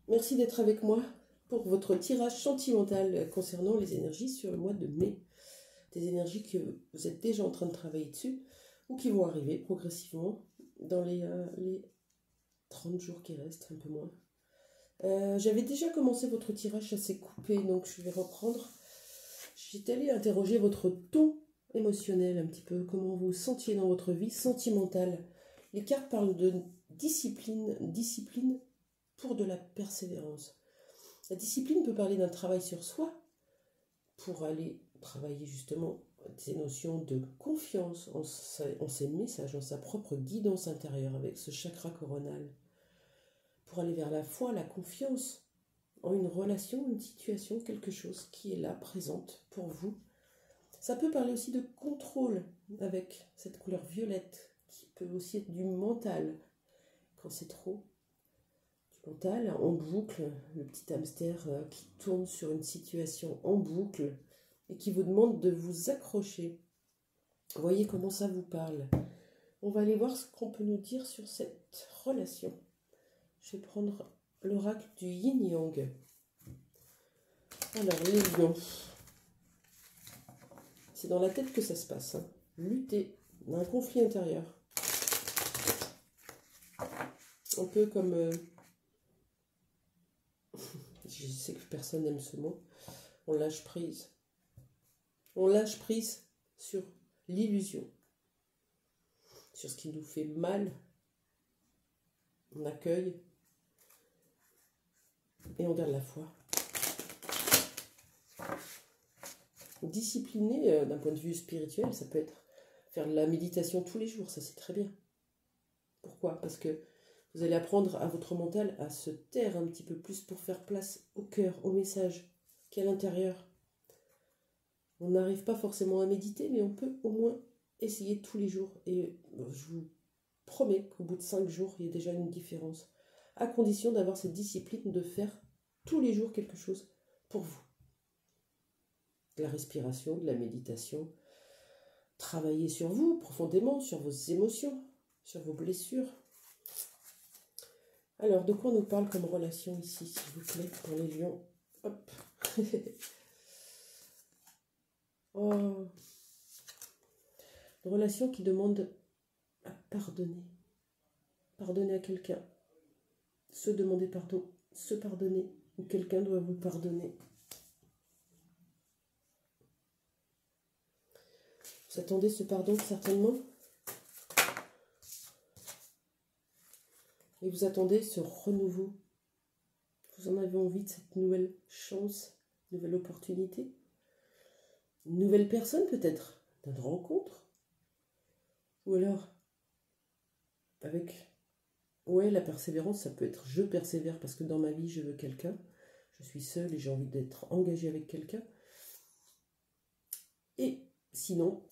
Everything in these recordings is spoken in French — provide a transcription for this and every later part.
Merci d'être avec moi pour votre tirage sentimental concernant les énergies sur le mois de mai. Des énergies que vous êtes déjà en train de travailler dessus ou qui vont arriver progressivement dans les 30 jours qui restent, un peu moins. J'avais déjà commencé votre tirage assez coupé, donc je vais reprendre. J'étais allée interroger votre ton émotionnel un petit peu, comment vous vous sentiez dans votre vie sentimentale. Les cartes parlent de discipline pour de la persévérance. La discipline peut parler d'un travail sur soi pour aller travailler justement des notions de confiance en ses messages, en sa propre guidance intérieure avec ce chakra coronal, pour aller vers la foi, la confiance en une relation, une situation, quelque chose qui est là, présente pour vous. Ça peut parler aussi de contrôle avec cette couleur violette qui peut aussi être du mental quand c'est trop. Du mental en boucle, le petit hamster qui tourne sur une situation en boucle et qui vous demande de vous accrocher. Voyez comment ça vous parle. On va aller voir ce qu'on peut nous dire sur cette relation. Je vais prendre l'oracle du yin-yang. Alors, les lions. C'est dans la tête que ça se passe. Hein. Lutter, un conflit intérieur. Un peu comme... je sais que personne n'aime ce mot. On lâche prise. On lâche prise sur l'illusion. Sur ce qui nous fait mal. On accueille. Et on garde la foi. Discipliné d'un point de vue spirituel, ça peut être faire de la méditation tous les jours, ça c'est très bien. Pourquoi? Parce que vous allez apprendre à votre mental à se taire un petit peu plus pour faire place au cœur, au message qui est à l'intérieur. On n'arrive pas forcément à méditer, mais on peut au moins essayer tous les jours. Et je vous promets qu'au bout de 5 jours, il y a déjà une différence. À condition d'avoir cette discipline de faire tous les jours quelque chose pour vous. De la respiration, de la méditation. Travailler sur vous profondément, sur vos émotions, sur vos blessures. Alors, de quoi on nous parle comme relation ici, s'il vous plaît, pour les lions? Hop. Oh. Une relation qui demande à pardonner. Pardonner à quelqu'un. Se demander pardon. Se pardonner. Ou quelqu'un doit vous pardonner. Vous attendez ce pardon, certainement. Et vous attendez ce renouveau. Vous en avez envie de cette nouvelle chance, nouvelle opportunité. Une nouvelle personne peut-être, d'une rencontre. Ou alors, avec, ouais, la persévérance, ça peut être je persévère parce que dans ma vie, je veux quelqu'un. Je suis seule et j'ai envie d'être engagée avec quelqu'un. Et sinon,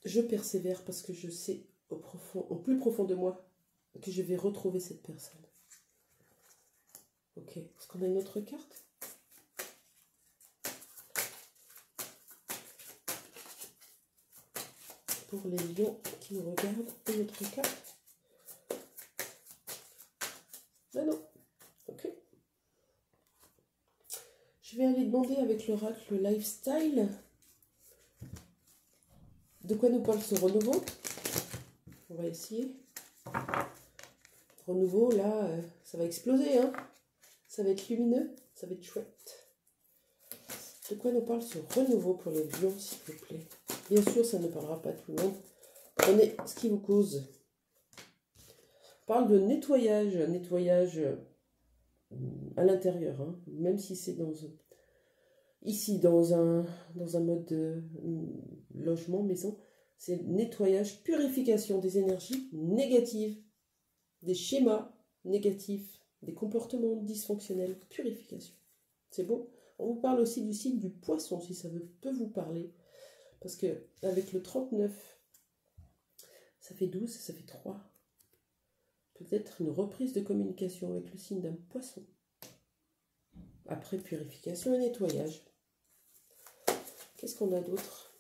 je persévère parce que je sais au plus profond de moi que je vais retrouver cette personne. Ok, est-ce qu'on a une autre carte? Pour les lions qui nous regardent, une autre carte? Ah non, ok. Je vais aller demander avec l'oracle lifestyle. De quoi nous parle ce renouveau? On va essayer. Renouveau, là, ça va exploser, hein. Ça va être lumineux, ça va être chouette. De quoi nous parle ce renouveau pour les lions, s'il vous plaît? Bien sûr, ça ne parlera pas à tout le monde. Prenez ce qui vous cause. On parle de nettoyage à l'intérieur, hein, même si c'est ici dans un mode de logement, maison, c'est nettoyage, purification des énergies négatives, des schémas négatifs, des comportements dysfonctionnels, purification. C'est beau. On vous parle aussi du signe du poisson, si ça peut vous parler. Parce que avec le 39, ça fait 12, ça fait 3. Peut-être une reprise de communication avec le signe d'un poisson. Après purification et nettoyage. Qu'est-ce qu'on a d'autre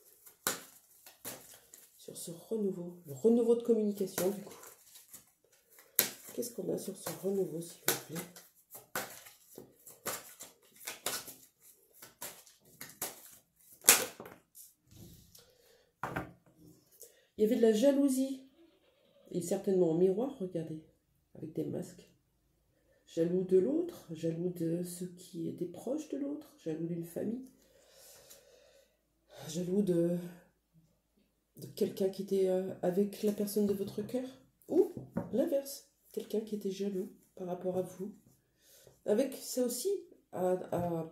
sur ce renouveau? Le renouveau de communication, du coup. Qu'est-ce qu'on a sur ce renouveau, s'il vous plaît? y avait de la jalousie. Et certainement en miroir, regardez, avec des masques. Jaloux de l'autre, jaloux de ceux qui étaient proches de l'autre, jaloux d'une famille, jaloux de quelqu'un qui était avec la personne de votre cœur. Ou l'inverse, quelqu'un qui était jaloux par rapport à vous. Avec ça aussi, à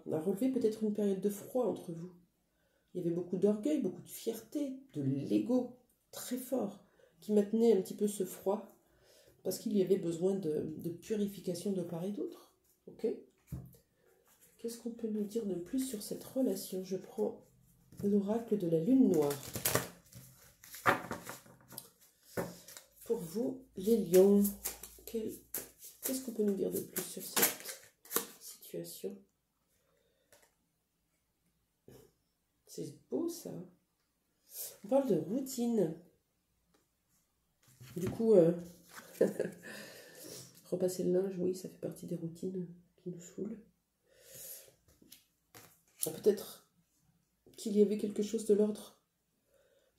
relever peut-être une période de froid entre vous. Il y avait beaucoup d'orgueil, beaucoup de fierté, de l'ego très fort qui maintenait un petit peu ce froid parce qu'il y avait besoin de purification de part et d'autre. Ok ? Qu'est-ce qu'on peut nous dire de plus sur cette relation? Je prends l'oracle de la lune noire. Pour vous, les lions, qu'est-ce qu'on peut nous dire de plus sur cette situation? C'est beau ça. On parle de routine. Du coup, repasser le linge, oui, ça fait partie des routines qui nous saoulent. Peut-être qu'il y avait quelque chose de l'ordre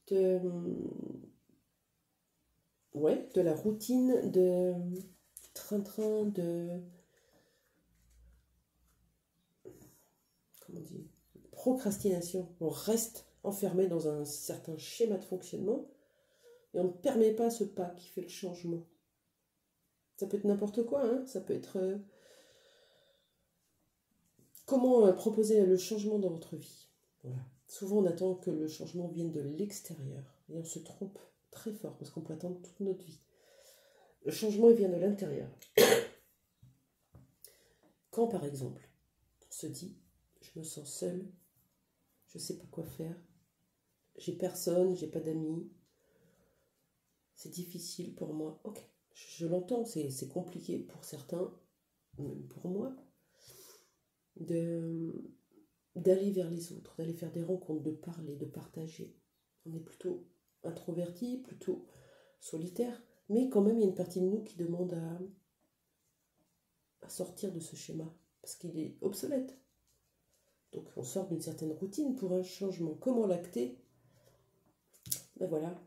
de la routine, de train-train, comment on dit, procrastination. On reste enfermé dans un certain schéma de fonctionnement et on ne permet pas ce pas qui fait le changement. Ça peut être n'importe quoi, hein. Ça peut être comment proposer le changement dans votre vie. Voilà. Souvent on attend que le changement vienne de l'extérieur et on se trompe très fort parce qu'on peut attendre toute notre vie. Le changement il vient de l'intérieur. Quand par exemple on se dit je me sens seule, je ne sais pas quoi faire, j'ai personne, j'ai pas d'amis, c'est difficile pour moi. Ok, je l'entends, c'est compliqué pour certains, même pour moi, d'aller vers les autres, d'aller faire des rencontres, de parler, de partager. On est plutôt introverti, plutôt solitaire, mais quand même il y a une partie de nous qui demande à sortir de ce schéma, parce qu'il est obsolète. Donc on sort d'une certaine routine pour un changement. Comment l'acter? Ben voilà,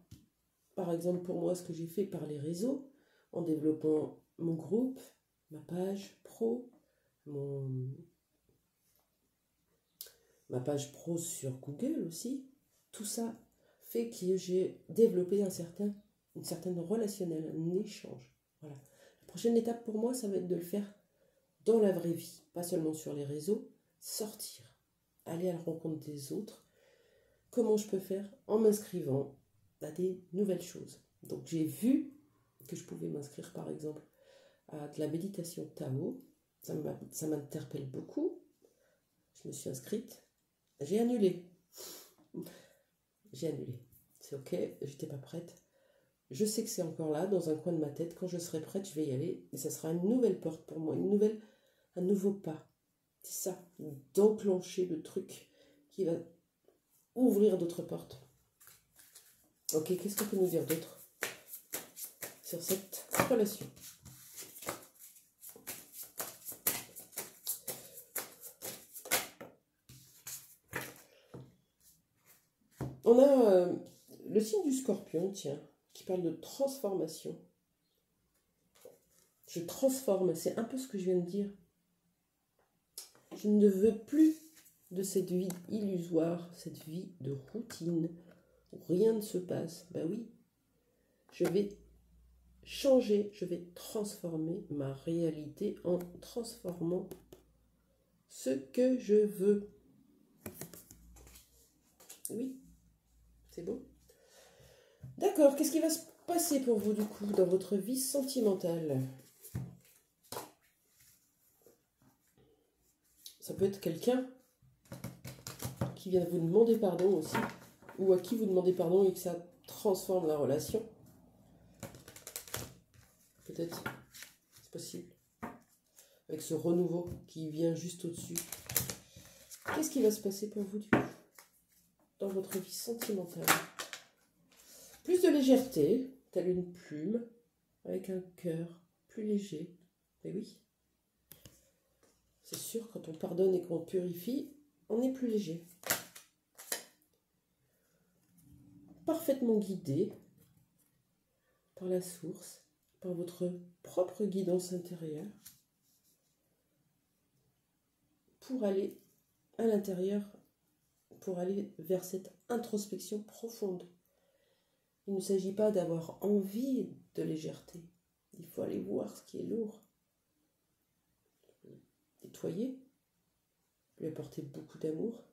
par exemple pour moi ce que j'ai fait par les réseaux, en développant mon groupe, ma page pro, ma page pro sur Google aussi, tout ça fait que j'ai développé une certaine relationnelle, un échange. Voilà. La prochaine étape pour moi, ça va être de le faire dans la vraie vie, pas seulement sur les réseaux, sortir, aller à la rencontre des autres. Comment je peux faire? En m'inscrivant à des nouvelles choses. Donc j'ai vu que je pouvais m'inscrire par exemple à de la méditation Tao. Ça m'interpelle beaucoup. Je me suis inscrite. J'ai annulé. C'est ok, j'étais pas prête. Je sais que c'est encore là, dans un coin de ma tête. Quand je serai prête, je vais y aller. Et ça sera une nouvelle porte pour moi, un nouveau pas. C'est ça, d'enclencher le truc qui va ouvrir d'autres portes. Ok, qu'est-ce qu'on peut nous dire d'autre sur cette relation? On a le signe du Scorpion, tiens, qui parle de transformation. Je transforme, c'est un peu ce que je viens de dire. Je ne veux plus de cette vie illusoire, cette vie de routine, où rien ne se passe. Ben oui, je vais changer, je vais transformer ma réalité en transformant ce que je veux. Oui, c'est beau. D'accord, qu'est-ce qui va se passer pour vous du coup dans votre vie sentimentale? Ça peut être quelqu'un qui vient vous demander pardon aussi, ou à qui vous demandez pardon et que ça transforme la relation. Peut-être, c'est possible. Avec ce renouveau qui vient juste au-dessus. Qu'est-ce qui va se passer pour vous du coup dans votre vie sentimentale? Plus de légèreté, telle une plume, avec un cœur plus léger. Mais oui, c'est sûr, quand on pardonne et qu'on purifie, on est plus léger. Parfaitement guidé, par la source, par votre propre guidance intérieure, pour aller à l'intérieur, pour aller vers cette introspection profonde. Il ne s'agit pas d'avoir envie de légèreté. Il faut aller voir ce qui est lourd. Nettoyer, lui apporter beaucoup d'amour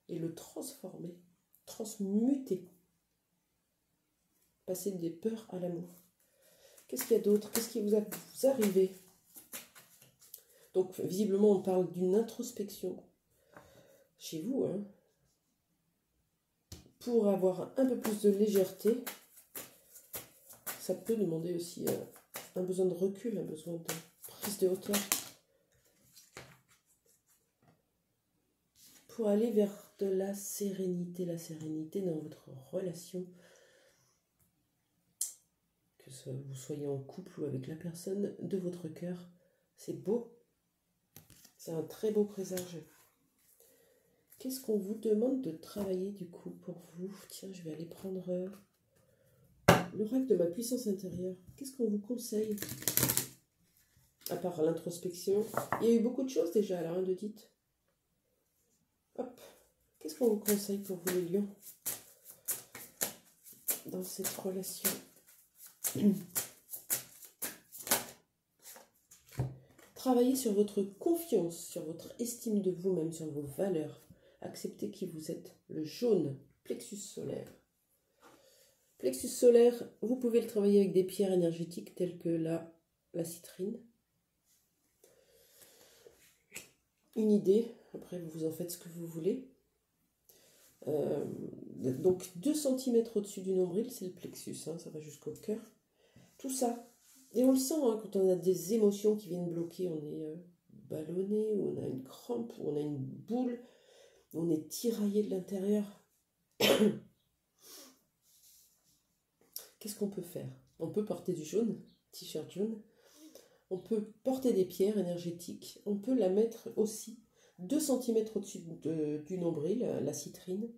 et le transformer, transmuter. Passer des peurs à l'amour. Qu'est-ce qu'il y a d'autre? Qu'est-ce qui vous arrivé? Donc, visiblement, on parle d'une introspection chez vous, hein, pour avoir un peu plus de légèreté. Ça peut demander aussi un besoin de recul, un besoin de prise de hauteur. Pour aller vers de la sérénité dans votre relation. Que vous soyez en couple ou avec la personne de votre cœur. C'est beau. C'est un très beau présage. Qu'est-ce qu'on vous demande de travailler du coup pour vous? Tiens, je vais aller prendre l'oracle de ma puissance intérieure. Qu'est-ce qu'on vous conseille? À part l'introspection, il y a eu beaucoup de choses déjà là, hein, de dites. Hop, qu'est-ce qu'on vous conseille pour vous les lions dans cette relation? Travaillez sur votre confiance, sur votre estime de vous-même, sur vos valeurs. Acceptez qui vous êtes. Le jaune, plexus solaire. Plexus solaire, vous pouvez le travailler avec des pierres énergétiques telles que la citrine. Une idée, après vous en faites ce que vous voulez. Donc 2 cm au-dessus du nombril, c'est le plexus, hein, ça va jusqu'au cœur. Tout ça. Et on le sent, hein, quand on a des émotions qui viennent bloquer, on est ballonné, ou on a une crampe, ou on a une boule, on est tiraillé de l'intérieur. Qu'est-ce qu'on peut faire? On peut porter du jaune, t-shirt jaune. On peut porter des pierres énergétiques. On peut la mettre aussi 2 cm au-dessus du nombril, la citrine.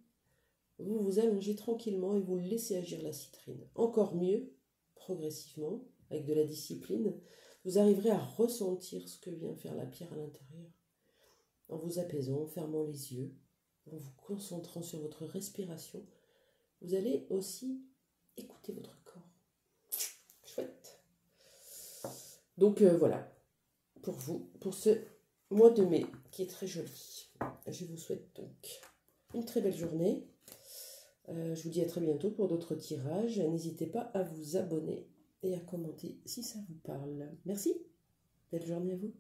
Vous vous allongez tranquillement et vous laissez agir la citrine. Encore mieux, progressivement, avec de la discipline, vous arriverez à ressentir ce que vient faire la pierre à l'intérieur. En vous apaisant, en fermant les yeux, en vous concentrant sur votre respiration, vous allez aussi écouter votre corps. Chouette. Donc voilà, pour vous, pour ce mois de mai qui est très joli. Je vous souhaite donc une très belle journée. Je vous dis à très bientôt pour d'autres tirages. N'hésitez pas à vous abonner et à commenter si ça vous parle. Merci. Belle journée à vous.